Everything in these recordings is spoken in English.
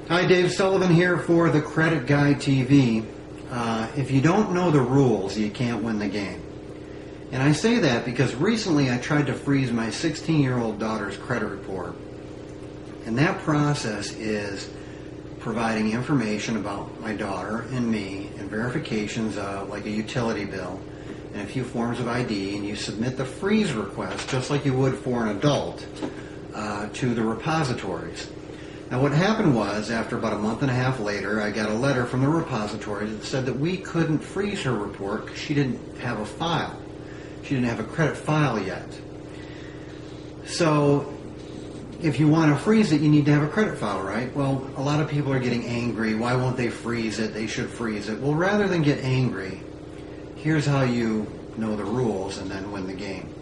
Hi, Dave Sullivan here for the Credit Guy TV. If you don't know the rules, you can't win the game. And I say that because recently I tried to freeze my 16-year-old daughter's credit report. And that process is providing information about my daughter and me and verifications of like a utility bill and a few forms of ID, and you submit the freeze request just like you would for an adult to the repositories. Now what happened was, after about a month and a half later, I got a letter from the repository that said that we couldn't freeze her report because she didn't have a file. She didn't have a credit file yet. So if you want to freeze it, you need to have a credit file, right? Well, a lot of people are getting angry. Why won't they freeze it? They should freeze it. Well, rather than get angry, here's how you know the rules and then win the game.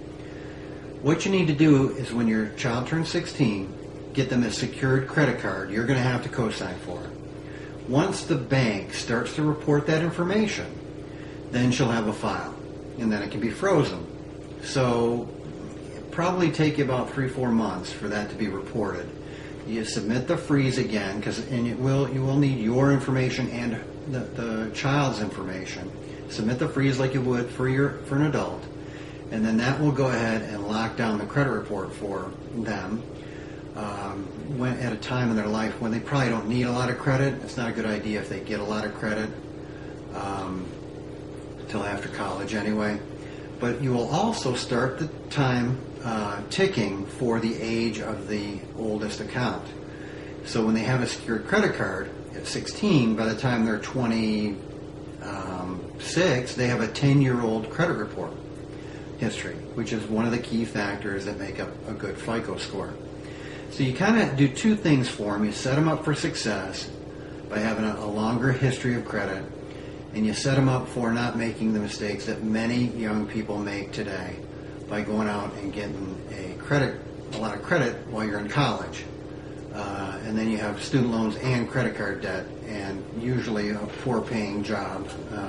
What you need to do is, when your child turns 16, get them a secured credit card you're going to have to co-sign for. Once the bank starts to report that information, then she'll have a file, and then it can be frozen. So it'll probably take you about 3-4 months for that to be reported. You submit the freeze again, and you will need your information and the child's information. Submit the freeze like you would for an adult, and then that will go ahead and lock down the credit report for them. When at a time in their life when they probably don't need a lot of credit. It's not a good idea if they get a lot of credit until after college anyway. But you will also start the time ticking for the age of the oldest account. So when they have a secured credit card at 16, by the time they're 26, they have a 10-year-old credit report history, which is one of the key factors that make up a good FICO score. So you kind of do two things for them. You set them up for success by having a longer history of credit, and you set them up for not making the mistakes that many young people make today by going out and getting a lot of credit while you're in college. And then you have student loans and credit card debt, and usually a poor-paying job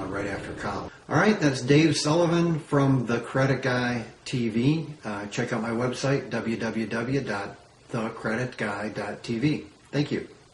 right after college. All right, that's Dave Sullivan from the Credit Guy TV. Check out my website, www.thecreditguy.tv. Thank you.